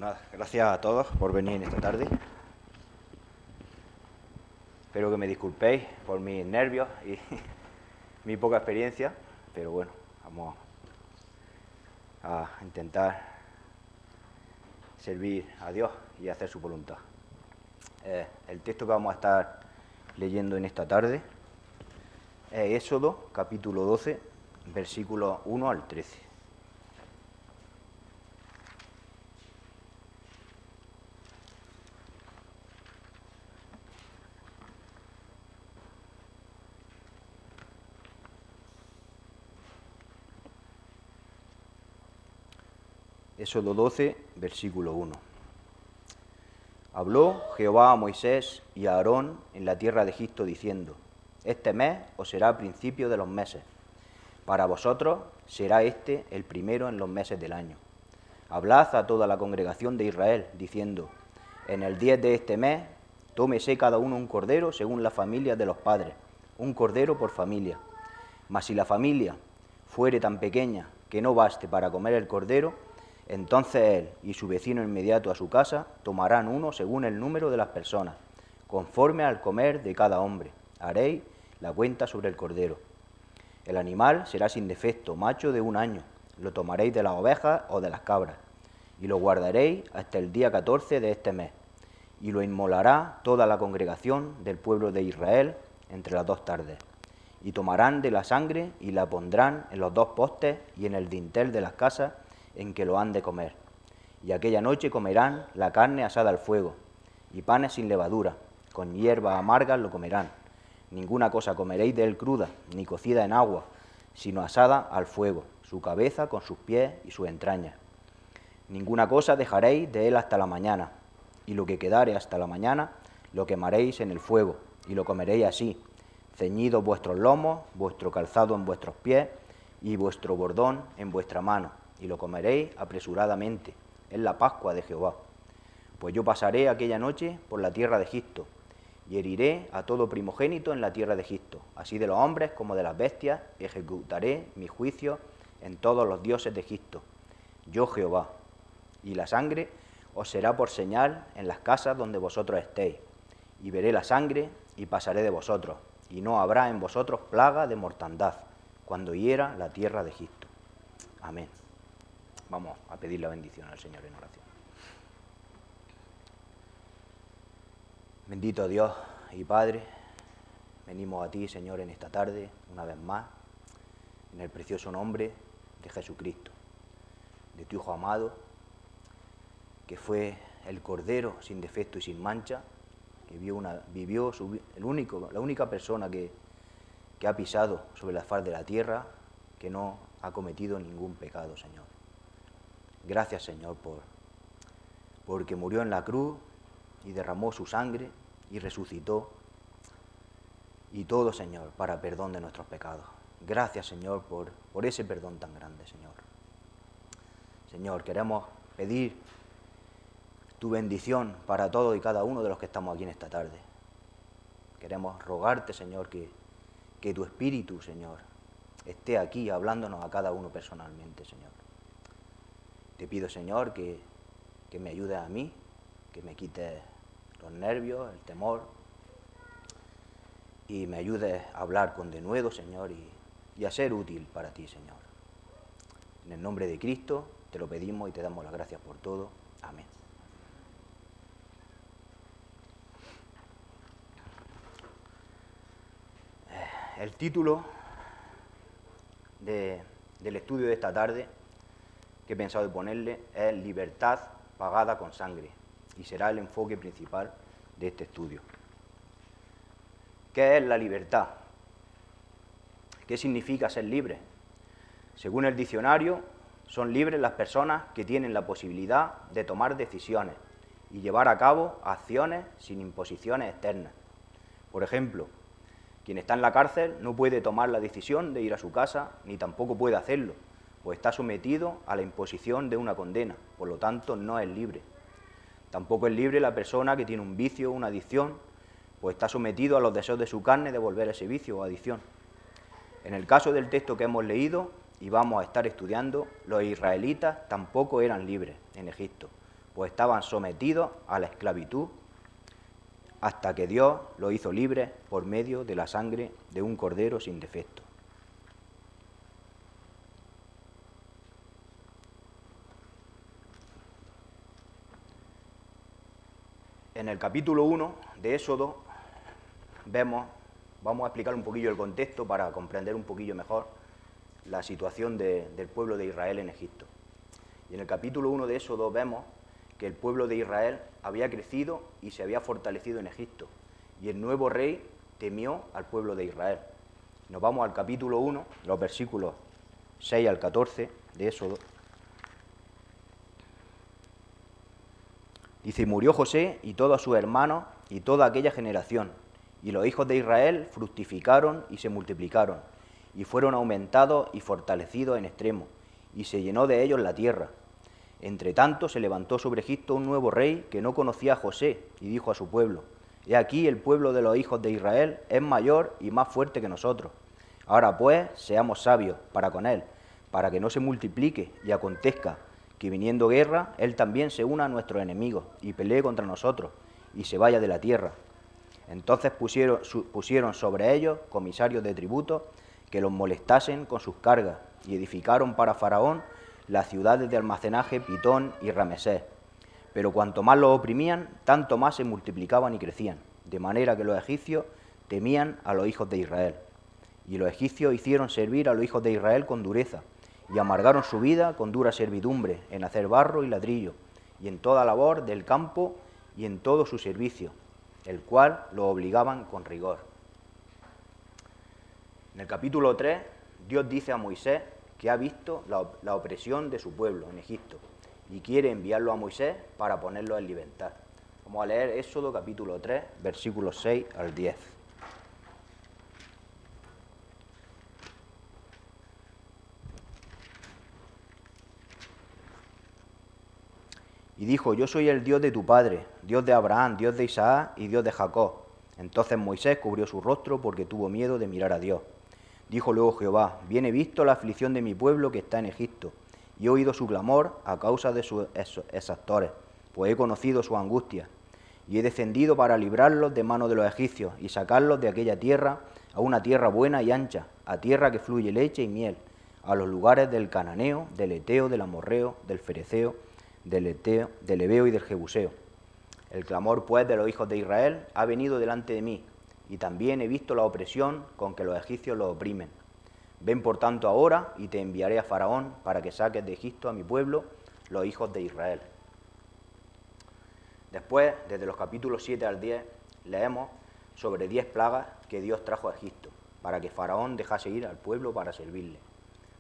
Nada, gracias a todos por venir esta tarde. Espero que me disculpéis por mis nervios y mi poca experiencia, pero bueno, vamos a intentar servir a Dios y hacer su voluntad. El texto que vamos a estar leyendo en esta tarde es Éxodo, capítulo 12, versículos 1 al 13. Éxodo 12, versículo 1. Habló Jehová a Moisés y a Aarón en la tierra de Egipto, diciendo: Este mes os será principio de los meses. Para vosotros será este el primero en los meses del año. Hablad a toda la congregación de Israel, diciendo: En el 10 de este mes, tómese cada uno un cordero según la familia de los padres, un cordero por familia. Mas si la familia fuere tan pequeña que no baste para comer el cordero, entonces él y su vecino inmediato a su casa tomarán uno según el número de las personas, conforme al comer de cada hombre. Haréis la cuenta sobre el cordero. El animal será sin defecto, macho de 1 año. Lo tomaréis de las ovejas o de las cabras, y lo guardaréis hasta el día 14 de este mes, y lo inmolará toda la congregación del pueblo de Israel entre las 2 tardes. Y tomarán de la sangre y la pondrán en los 2 postes y en el dintel de las casas en que lo han de comer. Y aquella noche comerán la carne asada al fuego, y panes sin levadura, con hierbas amargas lo comerán. Ninguna cosa comeréis de él cruda, ni cocida en agua, sino asada al fuego, su cabeza con sus pies y sus entrañas. Ninguna cosa dejaréis de él hasta la mañana, y lo que quedare hasta la mañana lo quemaréis en el fuego, y lo comeréis así, ceñidos vuestros lomos, vuestro calzado en vuestros pies, y vuestro bordón en vuestra mano, y lo comeréis apresuradamente, es la Pascua de Jehová. Pues yo pasaré aquella noche por la tierra de Egipto, y heriré a todo primogénito en la tierra de Egipto, así de los hombres como de las bestias, ejecutaré mi juicio en todos los dioses de Egipto, yo Jehová. Y la sangre os será por señal en las casas donde vosotros estéis, y veré la sangre y pasaré de vosotros, y no habrá en vosotros plaga de mortandad, cuando hiera la tierra de Egipto. Amén. Vamos a pedir la bendición al Señor en oración. Bendito Dios y Padre, venimos a ti, Señor, en esta tarde, una vez más, en el precioso nombre de Jesucristo, de tu Hijo amado, que fue el Cordero sin defecto y sin mancha, que la única persona que ha pisado sobre la faz de la tierra, que no ha cometido ningún pecado, Señor. Gracias, Señor, porque murió en la cruz y derramó su sangre y resucitó, y todo, Señor, para perdón de nuestros pecados. Gracias, Señor, por ese perdón tan grande, Señor. Señor, queremos pedir tu bendición para todos y cada uno de los que estamos aquí en esta tarde. Queremos rogarte, Señor, que tu Espíritu, Señor, esté aquí hablándonos a cada uno personalmente, Señor. Te pido, Señor, que me ayudes a mí, que me quites los nervios, el temor, y me ayudes a hablar con denuedo, Señor, y a ser útil para ti, Señor. En el nombre de Cristo te lo pedimos y te damos las gracias por todo. Amén. El título del estudio de esta tarde que he pensado de ponerle es Libertad pagada con sangre, y será el enfoque principal de este estudio. ¿Qué es la libertad? ¿Qué significa ser libre? Según el diccionario, son libres las personas que tienen la posibilidad de tomar decisiones y llevar a cabo acciones sin imposiciones externas. Por ejemplo, quien está en la cárcel no puede tomar la decisión de ir a su casa, ni tampoco puede hacerlo, pues está sometido a la imposición de una condena, por lo tanto no es libre. Tampoco es libre la persona que tiene un vicio o una adicción, pues está sometido a los deseos de su carne de volver a ese vicio o adicción. En el caso del texto que hemos leído y vamos a estar estudiando, los israelitas tampoco eran libres en Egipto, pues estaban sometidos a la esclavitud hasta que Dios los hizo libres por medio de la sangre de un cordero sin defecto. En el capítulo 1 de Éxodo vamos a explicar un poquillo el contexto para comprender un poquillo mejor la situación del pueblo de Israel en Egipto. Y en el capítulo 1 de Éxodo vemos que el pueblo de Israel había crecido y se había fortalecido en Egipto, y el nuevo rey temió al pueblo de Israel. Nos vamos al capítulo 1, los versículos 6 al 14 de Éxodo. Dice: murió José y todos sus hermanos y toda aquella generación, y los hijos de Israel fructificaron y se multiplicaron, y fueron aumentados y fortalecidos en extremo, y se llenó de ellos la tierra. Entre tanto se levantó sobre Egipto un nuevo rey que no conocía a José, y dijo a su pueblo: he aquí el pueblo de los hijos de Israel es mayor y más fuerte que nosotros. Ahora pues seamos sabios para con él, para que no se multiplique y acontezca que viniendo guerra, él también se una a nuestros enemigos y pelee contra nosotros y se vaya de la tierra. Entonces pusieron sobre ellos comisarios de tributos que los molestasen con sus cargas, y edificaron para Faraón las ciudades de almacenaje Pitón y Ramesés. Pero cuanto más los oprimían, tanto más se multiplicaban y crecían, de manera que los egipcios temían a los hijos de Israel. Y los egipcios hicieron servir a los hijos de Israel con dureza, y amargaron su vida con dura servidumbre en hacer barro y ladrillo, y en toda labor del campo y en todo su servicio, el cual lo obligaban con rigor. En el capítulo 3, Dios dice a Moisés que ha visto la opresión de su pueblo en Egipto y quiere enviarlo a Moisés para ponerlo en libertad. Vamos a leer Éxodo capítulo 3, versículos 6 al 10. Y dijo: yo soy el Dios de tu padre, Dios de Abraham, Dios de Isaac y Dios de Jacob. Entonces Moisés cubrió su rostro porque tuvo miedo de mirar a Dios. Dijo luego Jehová: bien he visto la aflicción de mi pueblo que está en Egipto, y he oído su clamor a causa de sus exactores, pues he conocido su angustia. Y he descendido para librarlos de mano de los egipcios y sacarlos de aquella tierra a una tierra buena y ancha, a tierra que fluye leche y miel, a los lugares del cananeo, del eteo, del amorreo, del fereceo, del heveo y del jebuseo. El clamor pues de los hijos de Israel ha venido delante de mí, y también he visto la opresión con que los egipcios los oprimen. Ven por tanto ahora y te enviaré a Faraón para que saques de Egipto a mi pueblo, los hijos de Israel. Después, desde los capítulos 7 al 10, leemos sobre 10 plagas que Dios trajo a Egipto, para que Faraón dejase ir al pueblo para servirle.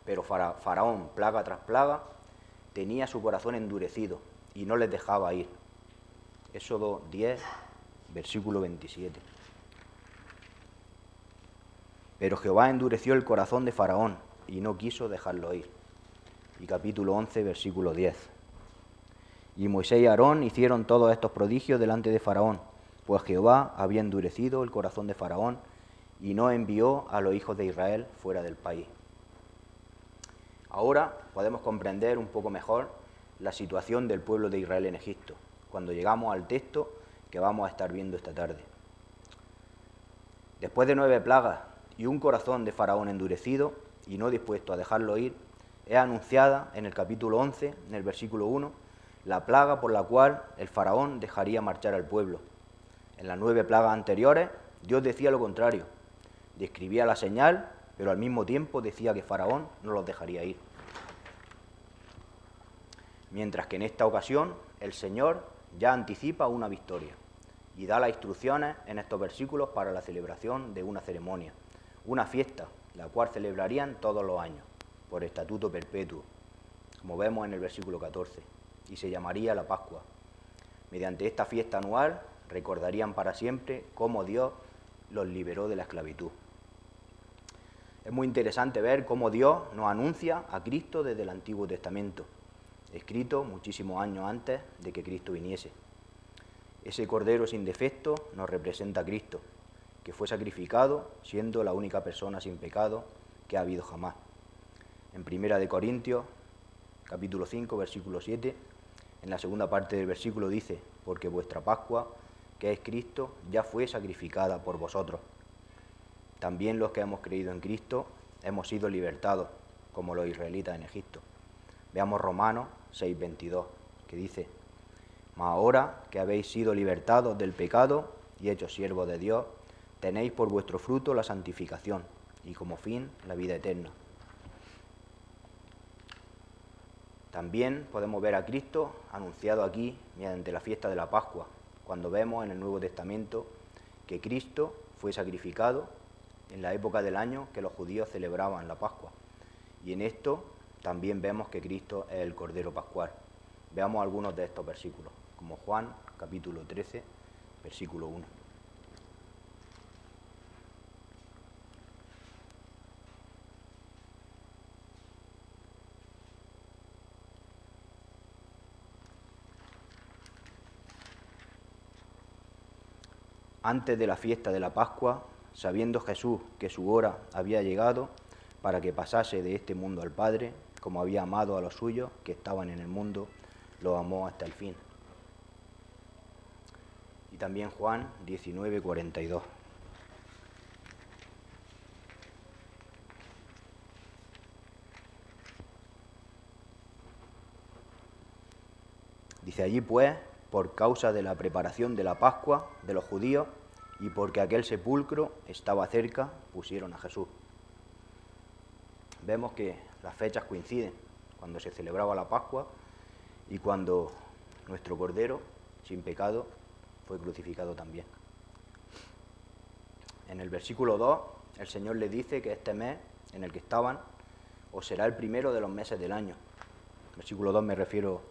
Pero Faraón, plaga tras plaga, tenía su corazón endurecido y no les dejaba ir. Éxodo 10, versículo 27. Pero Jehová endureció el corazón de Faraón y no quiso dejarlo ir. Y capítulo 11, versículo 10. Y Moisés y Aarón hicieron todos estos prodigios delante de Faraón, pues Jehová había endurecido el corazón de Faraón y no envió a los hijos de Israel fuera del país. Ahora podemos comprender un poco mejor la situación del pueblo de Israel en Egipto, cuando llegamos al texto que vamos a estar viendo esta tarde. Después de 9 plagas y un corazón de Faraón endurecido y no dispuesto a dejarlo ir, es anunciada en el capítulo 11, en el versículo 1, la plaga por la cual el Faraón dejaría marchar al pueblo. En las 9 plagas anteriores, Dios decía lo contrario, describía la señal, pero al mismo tiempo decía que Faraón no los dejaría ir. Mientras que en esta ocasión el Señor ya anticipa una victoria y da las instrucciones en estos versículos para la celebración de una ceremonia, una fiesta, la cual celebrarían todos los años, por estatuto perpetuo, como vemos en el versículo 14, y se llamaría la Pascua. Mediante esta fiesta anual recordarían para siempre cómo Dios los liberó de la esclavitud. Es muy interesante ver cómo Dios nos anuncia a Cristo desde el Antiguo Testamento, escrito muchísimos años antes de que Cristo viniese. Ese Cordero sin defecto nos representa a Cristo, que fue sacrificado siendo la única persona sin pecado que ha habido jamás. En 1 Corintios, capítulo 5, versículo 7, En la segunda parte del versículo dice, porque vuestra Pascua, que es Cristo, ya fue sacrificada por vosotros. También los que hemos creído en Cristo hemos sido libertados, como los israelitas en Egipto. Veamos Romanos 6:22, que dice, mas ahora que habéis sido libertados del pecado y hechos siervos de Dios, tenéis por vuestro fruto la santificación y como fin la vida eterna. También podemos ver a Cristo anunciado aquí mediante la fiesta de la Pascua, cuando vemos en el Nuevo Testamento que Cristo fue sacrificado en la época del año que los judíos celebraban la Pascua. Y en esto también vemos que Cristo es el Cordero Pascual. Veamos algunos de estos versículos, como Juan capítulo 13, versículo 1. Antes de la fiesta de la Pascua, sabiendo Jesús que su hora había llegado para que pasase de este mundo al Padre, como había amado a los suyos que estaban en el mundo, los amó hasta el fin. Y también Juan 19:42. Dice allí pues, por causa de la preparación de la Pascua de los judíos y porque aquel sepulcro estaba cerca, pusieron a Jesús. Vemos que las fechas coinciden, cuando se celebraba la Pascua y cuando nuestro Cordero, sin pecado, fue crucificado también. En el versículo 2, el Señor le dice que este mes en el que estaban os será el primero de los meses del año. Versículo 2 me refiero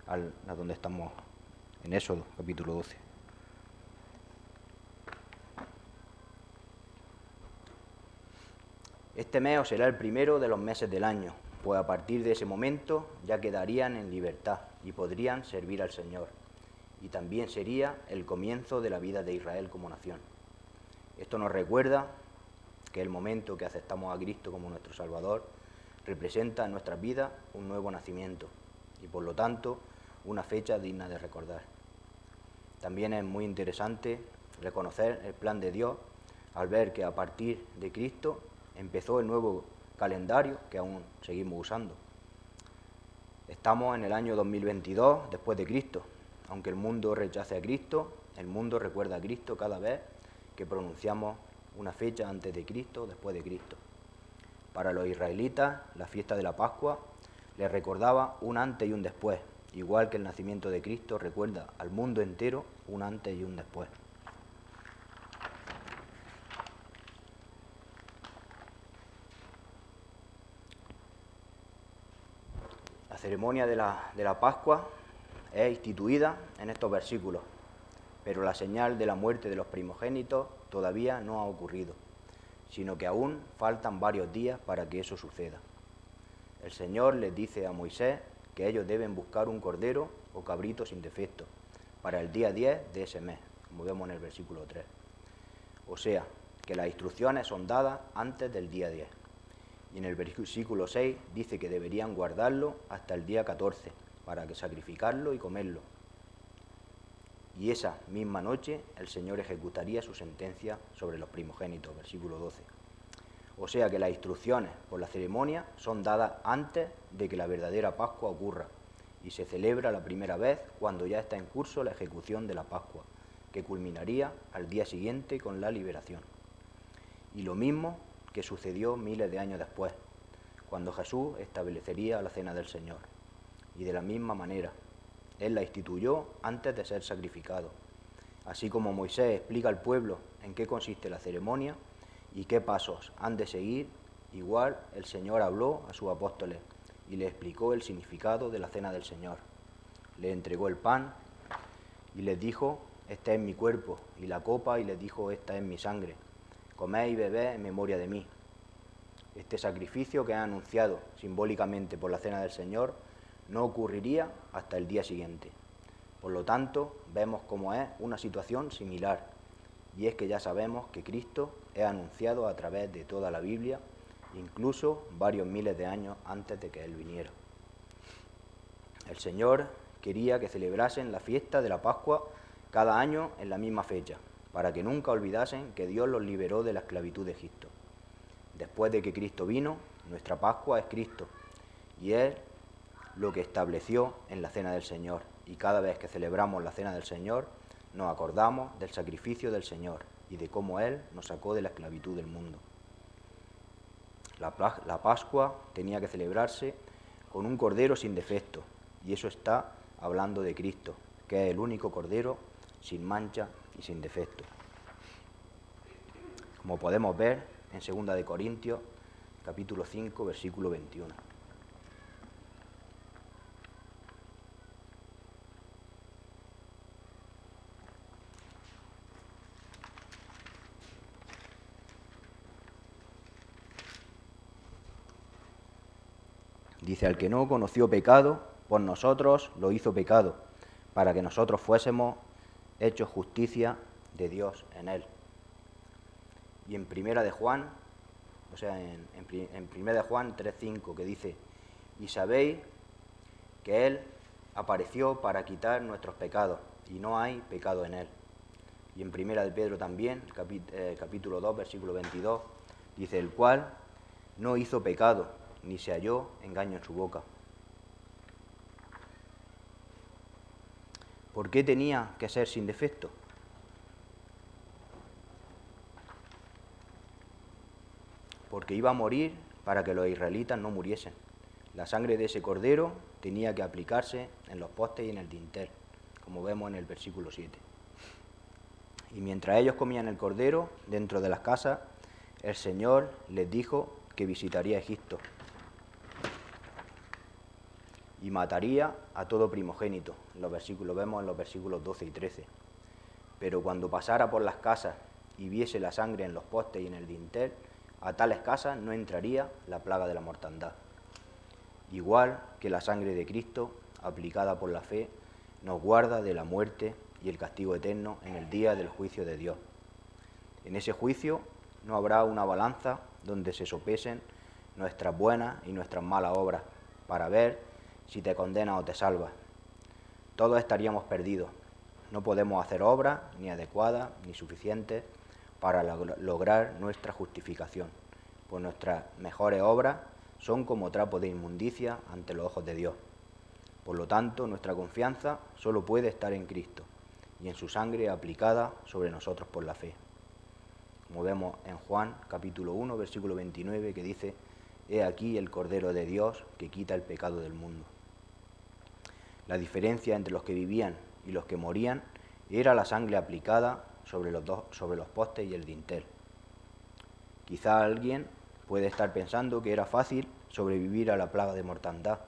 a donde estamos en Éxodo, capítulo 12. Este mes os será el primero de los meses del año, pues a partir de ese momento ya quedarían en libertad y podrían servir al Señor. Y también sería el comienzo de la vida de Israel como nación. Esto nos recuerda que el momento que aceptamos a Cristo como nuestro Salvador representa en nuestras vidas un nuevo nacimiento y por lo tanto una fecha digna de recordar. También es muy interesante reconocer el plan de Dios al ver que a partir de Cristo empezó el nuevo calendario que aún seguimos usando. Estamos en el año 2022 después de Cristo. Aunque el mundo rechace a Cristo, el mundo recuerda a Cristo cada vez que pronunciamos una fecha antes de Cristo o después de Cristo. Para los israelitas, la fiesta de la Pascua les recordaba un antes y un después, igual que el nacimiento de Cristo recuerda al mundo entero un antes y un después. La ceremonia de la Pascua es instituida en estos versículos, pero la señal de la muerte de los primogénitos todavía no ha ocurrido, sino que aún faltan varios días para que eso suceda. El Señor les dice a Moisés que ellos deben buscar un cordero o cabrito sin defecto para el día 10 de ese mes, como vemos en el versículo 3. O sea, que las instrucciones son dadas antes del día 10. Y en el versículo 6 dice que deberían guardarlo hasta el día 14 para que sacrificarlo y comerlo. Y esa misma noche el Señor ejecutaría su sentencia sobre los primogénitos, versículo 12. O sea que las instrucciones por la ceremonia son dadas antes de que la verdadera Pascua ocurra y se celebra la primera vez cuando ya está en curso la ejecución de la Pascua, que culminaría al día siguiente con la liberación. Y lo mismo que sucedió miles de años después, cuando Jesús establecería la cena del Señor. Y de la misma manera, Él la instituyó antes de ser sacrificado. Así como Moisés explica al pueblo en qué consiste la ceremonia y qué pasos han de seguir, igual el Señor habló a sus apóstoles y les explicó el significado de la cena del Señor. Les entregó el pan y les dijo, este es mi cuerpo, y la copa y les dijo, esta es mi sangre. Comed y bebed en memoria de mí. Este sacrificio que han anunciado simbólicamente por la cena del Señor no ocurriría hasta el día siguiente. Por lo tanto, vemos cómo es una situación similar, y es que ya sabemos que Cristo es anunciado a través de toda la Biblia, incluso varios miles de años antes de que Él viniera. El Señor quería que celebrasen la fiesta de la Pascua cada año en la misma fecha, para que nunca olvidasen que Dios los liberó de la esclavitud de Egipto. Después de que Cristo vino, nuestra Pascua es Cristo, y es lo que estableció en la Cena del Señor. Y cada vez que celebramos la Cena del Señor, nos acordamos del sacrificio del Señor y de cómo Él nos sacó de la esclavitud del mundo. La Pascua tenía que celebrarse con un cordero sin defecto, y eso está hablando de Cristo, que es el único cordero sin mancha y sin defecto. Como podemos ver en 2 de Corintios, capítulo 5, versículo 21. Dice, al que no conoció pecado, por nosotros lo hizo pecado, para que nosotros fuésemos hechos justicia de Dios en él. Y en Primera de Juan, en Primera de Juan 3:5, que dice, y sabéis que Él apareció para quitar nuestros pecados, y no hay pecado en Él. Y en Primera de Pedro también, capítulo 2, versículo 22, dice, el cual no hizo pecado, ni se halló engaño en su boca. ¿Por qué tenía que ser sin defecto? Porque iba a morir para que los israelitas no muriesen. La sangre de ese cordero tenía que aplicarse en los postes y en el dintel, como vemos en el versículo 7. Y mientras ellos comían el cordero dentro de las casas, el Señor les dijo que visitaría Egipto y mataría a todo primogénito. Lo vemos en los versículos 12 y 13. Pero cuando pasara por las casas y viese la sangre en los postes y en el dintel, a tales casas no entraría la plaga de la mortandad. Igual que la sangre de Cristo, aplicada por la fe, nos guarda de la muerte y el castigo eterno en el día del juicio de Dios. En ese juicio no habrá una balanza donde se sopesen nuestras buenas y nuestras malas obras para ver si te condenas o te salvas. Todos estaríamos perdidos. No podemos hacer obras ni adecuadas ni suficientes para lograr nuestra justificación, pues nuestras mejores obras son como trapos de inmundicia ante los ojos de Dios. Por lo tanto, nuestra confianza solo puede estar en Cristo y en su sangre aplicada sobre nosotros por la fe. Como vemos en Juan capítulo 1, versículo 29, que dice, he aquí el Cordero de Dios que quita el pecado del mundo. La diferencia entre los que vivían y los que morían era la sangre aplicada sobre los postes y el dintel. Quizá alguien puede estar pensando que era fácil sobrevivir a la plaga de mortandad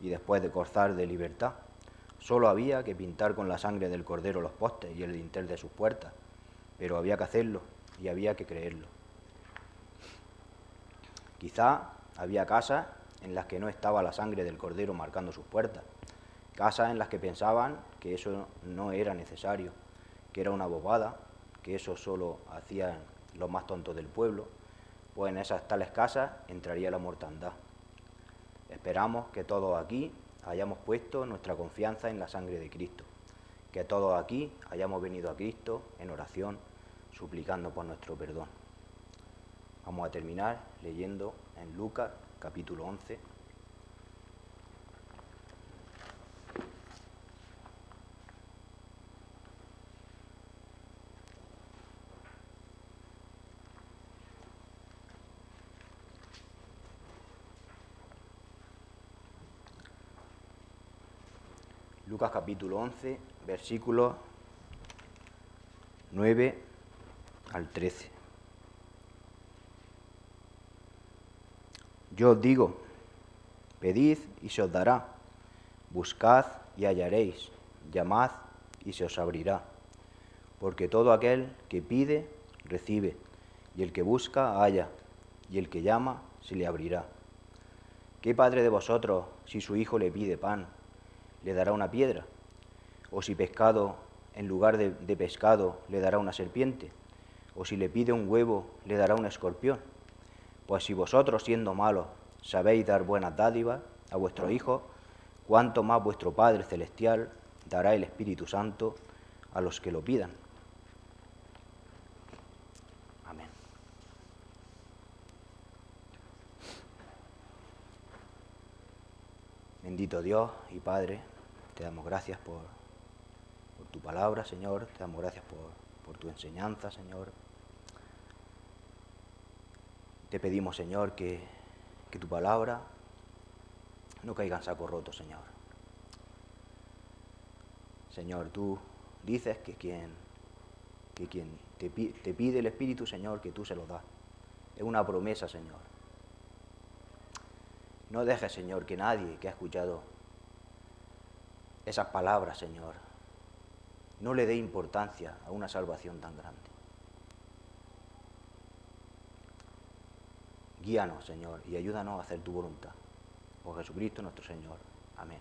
y después de gozar de libertad. Solo había que pintar con la sangre del cordero los postes y el dintel de sus puertas, pero había que hacerlo y había que creerlo. Quizá había casas en las que no estaba la sangre del cordero marcando sus puertas, casas en las que pensaban que eso no era necesario, que era una bobada, que eso solo hacían los más tontos del pueblo, pues en esas tales casas entraría la mortandad. Esperamos que todos aquí hayamos puesto nuestra confianza en la sangre de Cristo, que todos aquí hayamos venido a Cristo en oración, suplicando por nuestro perdón. Vamos a terminar leyendo en Lucas capítulo 11. Lucas capítulo 11, versículos 9 al 13. Yo os digo, pedid y se os dará, buscad y hallaréis, llamad y se os abrirá. Porque todo aquel que pide, recibe, y el que busca, halla, y el que llama, se le abrirá. ¿Qué padre de vosotros, si su hijo le pide pan, le dará una piedra? ¿O si pescado, en lugar de pescado, le dará una serpiente? ¿O si le pide un huevo, le dará un escorpión? Pues si vosotros, siendo malos, sabéis dar buenas dádivas a vuestros hijos, cuánto más vuestro Padre Celestial dará el Espíritu Santo a los que lo pidan. Amén. Bendito Dios y Padre, te damos gracias por tu palabra, Señor, te damos gracias por tu enseñanza, Señor. Te pedimos, Señor, que tu palabra no caiga en saco roto, Señor. Señor, tú dices que quien te pide el Espíritu, Señor, que tú se lo das. Es una promesa, Señor. No dejes, Señor, que nadie que ha escuchado esas palabras, Señor, no le dé importancia a una salvación tan grande. Guíanos, Señor, y ayúdanos a hacer tu voluntad. Por Jesucristo nuestro Señor. Amén.